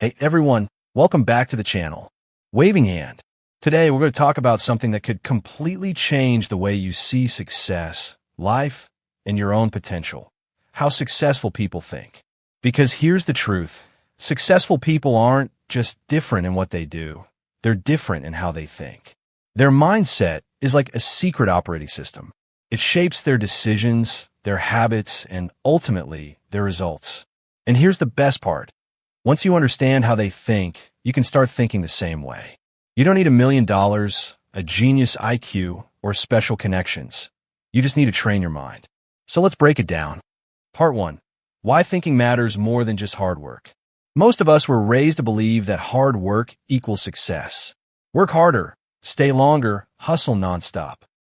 Hey everyone, welcome back to the channel. Waving hand. Today we're going to talk about something that could completely change the way you see success, life, and your own potential. How successful people think. Because here's the truth. Successful people aren't just different in what they do. They're different in how they think. Their mindset is like a secret operating system. It shapes their decisions, their habits, and ultimately their results. And here's the best part. Once you understand how they think, you can start thinking the same way. You don't need $1 million, a genius IQ, or special connections. You just need to train your mind. So let's break it down. Part 1. Why thinking matters more than just hard work. Most of us were raised to believe that hard work equals success. Work harder, stay longer, hustle nonstop.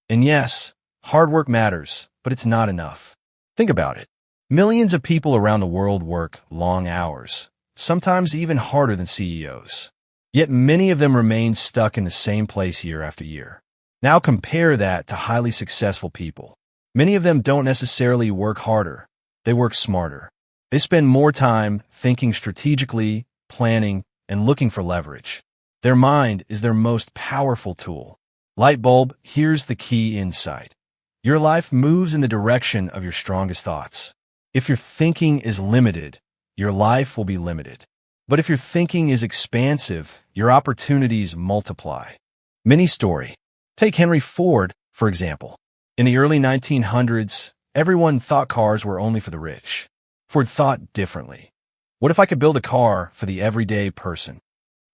And yes, hard work matters, but it's not enough. Think about it. Millions of people around the world work long hours, sometimes even harder than CEOs. Yet many of them remain stuck in the same place year after year. Now compare that to highly successful people. Many of them don't necessarily work harder. They work smarter. They spend more time thinking strategically, planning, and looking for leverage. Their mind is their most powerful tool. Light bulb, here's the key insight. Your life moves in the direction of your strongest thoughts. If your thinking is limited, your life will be limited. But if your thinking is expansive, your opportunities multiply. Mini story. Take Henry Ford, for example. In the early 1900s, everyone thought cars were only for the rich. Ford thought differently. What if I could build a car for the everyday person?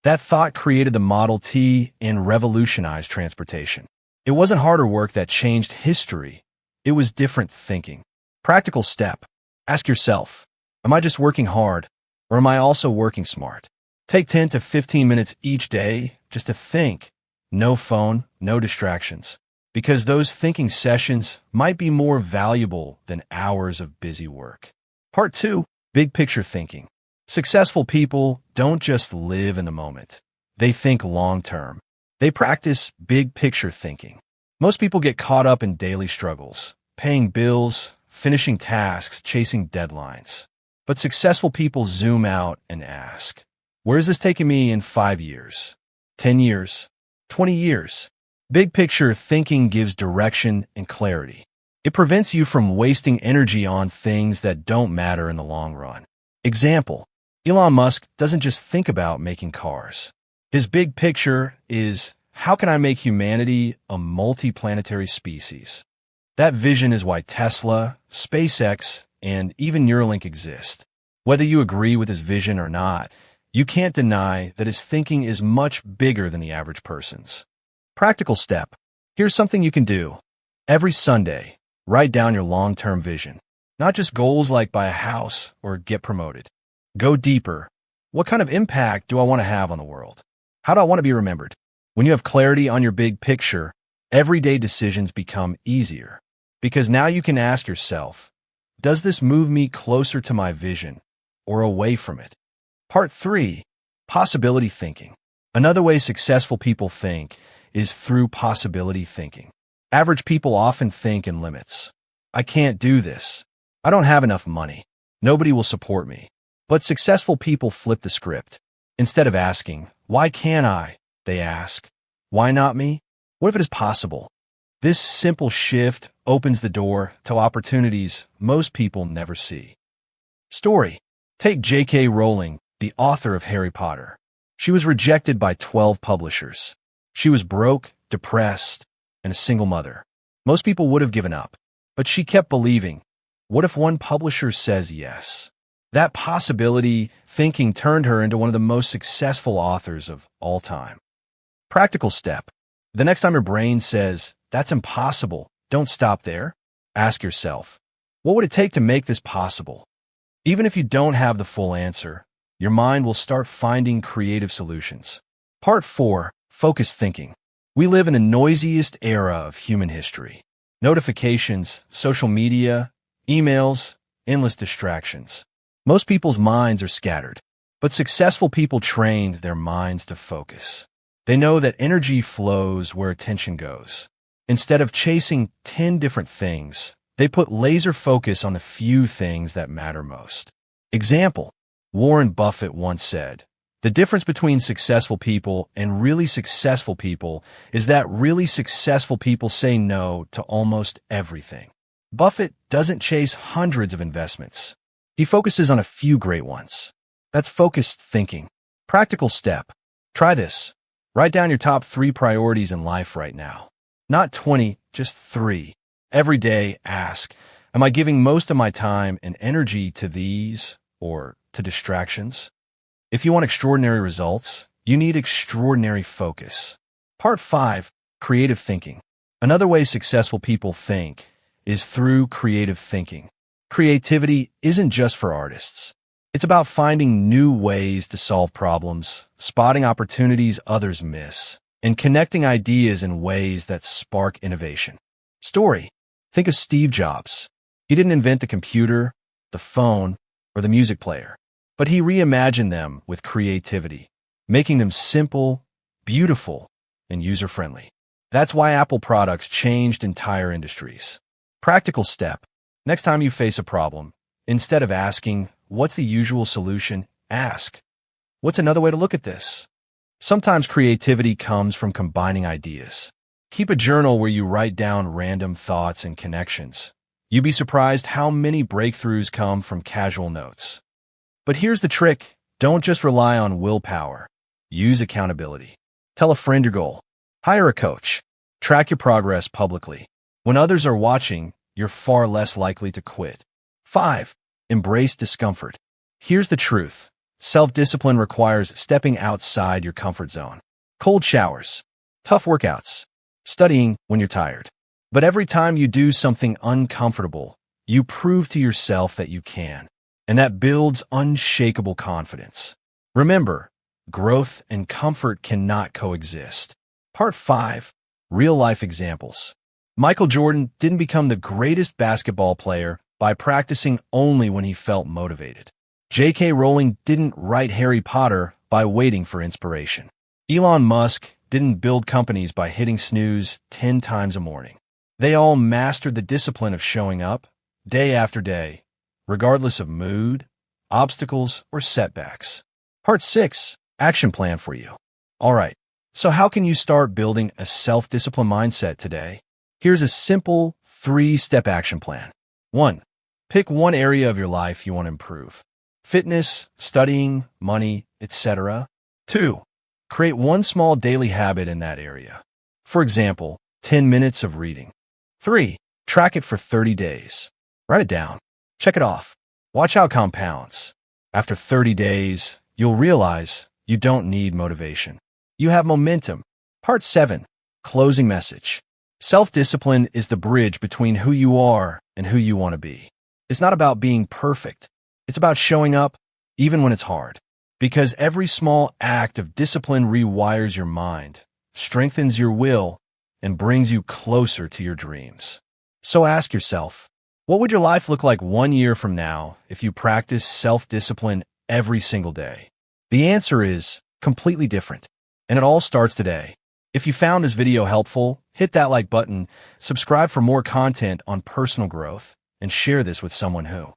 That thought created the Model T and revolutionized transportation. It wasn't harder work that changed history. It was different thinking. Practical step. Ask yourself, am I just working hard, or am I also working smart? Take 10 to 15 minutes each day just to think. No phone, no distractions. Because those thinking sessions might be more valuable than hours of busy work. Part 2. Big picture thinking. Successful people don't just live in the moment. They think long-term. They practice big picture thinking. Most people get caught up in daily struggles, paying bills, finishing tasks, chasing deadlines. But successful people zoom out and ask, where is this taking me in 5 years, 10 years, 20 years? Big picture thinking gives direction and clarity. It prevents you from wasting energy on things that don't matter in the long run. Example, Elon Musk doesn't just think about making cars. His big picture is, how can I make humanity a multi-planetary species? That vision is why Tesla, SpaceX, and even Neuralink exist. Whether you agree with his vision or not, you can't deny that his thinking is much bigger than the average person's. Practical step. Here's something you can do. Every Sunday, write down your long-term vision. Not just goals like buy a house or get promoted. Go deeper. What kind of impact do I want to have on the world? How do I want to be remembered? When you have clarity on your big picture, everyday decisions become easier. Because now you can ask yourself, does this move me closer to my vision or away from it? Part 3. Possibility thinking. Another way successful people think is through possibility thinking. Average people often think in limits. I can't do this. I don't have enough money. Nobody will support me. But successful people flip the script. Instead of asking, why can't I? They ask, why not me? What if it is possible? This simple shift opens the door to opportunities most people never see. Story. Take J.K. Rowling, the author of Harry Potter. She was rejected by 12 publishers. She was broke, depressed, and a single mother. Most people would have given up, but she kept believing. What if one publisher says yes? That possibility thinking turned her into one of the most successful authors of all time. Practical step. The next time your brain says, that's impossible, don't stop there. Ask yourself, what would it take to make this possible? Even if you don't have the full answer, your mind will start finding creative solutions. Part 4. Focused thinking. We live in the noisiest era of human history. Notifications, social media, emails, endless distractions. Most people's minds are scattered, but successful people trained their minds to focus. They know that energy flows where attention goes. Instead of chasing 10 different things, they put laser focus on the few things that matter most. Example, Warren Buffett once said, The difference between successful people and really successful people is that really successful people say no to almost everything. Buffett doesn't chase hundreds of investments. He focuses on a few great ones. That's focused thinking. Practical step. Try this. Write down your top 3 priorities in life right now. Not 20, just 3. Every day, ask, am I giving most of my time and energy to these or to distractions? If you want extraordinary results, you need extraordinary focus. Part 5, creative thinking. Another way successful people think is through creative thinking. Creativity isn't just for artists. It's about finding new ways to solve problems, spotting opportunities others miss, and connecting ideas in ways that spark innovation. Story. Think of Steve Jobs. He didn't invent the computer, the phone, or the music player, but he reimagined them with creativity, making them simple, beautiful, and user-friendly. That's why Apple products changed entire industries. Practical step. Next time you face a problem, instead of asking, what's the usual solution, ask, what's another way to look at this? Sometimes creativity comes from combining ideas. Keep a journal where you write down random thoughts and connections. You'd be surprised how many breakthroughs come from casual notes. But here's the trick. Don't just rely on willpower. Use accountability. Tell a friend your goal. Hire a coach. Track your progress publicly. When others are watching, you're far less likely to quit. 5. Embrace discomfort. Here's the truth. Self-discipline requires stepping outside your comfort zone. Cold showers, tough workouts, studying when you're tired. But every time you do something uncomfortable, you prove to yourself that you can, and that builds unshakable confidence. Remember, growth and comfort cannot coexist. Part 5. Real-life examples. Michael Jordan didn't become the greatest basketball player by practicing only when he felt motivated. J.K. Rowling didn't write Harry Potter by waiting for inspiration. Elon Musk didn't build companies by hitting snooze 10 times a morning. They all mastered the discipline of showing up, day after day, regardless of mood, obstacles, or setbacks. Part 6. Action plan for you. All right, so how can you start building a self-discipline mindset today? Here's a simple 3-step action plan. 1. Pick one area of your life you want to improve. Fitness, studying, money, etc. 2. Create one small daily habit in that area. For example, 10 minutes of reading. 3. Track it for 30 days. Write it down. Check it off. Watch how it compounds. After 30 days, you'll realize you don't need motivation. You have momentum. Part 7. Closing message. Self-discipline is the bridge between who you are and who you want to be. It's not about being perfect. It's about showing up, even when it's hard. Because every small act of discipline rewires your mind, strengthens your will, and brings you closer to your dreams. So ask yourself, what would your life look like 1 year from now if you practice self-discipline every single day? The answer is completely different, and it all starts today. If you found this video helpful, hit that like button, subscribe for more content on personal growth, and share this with someone who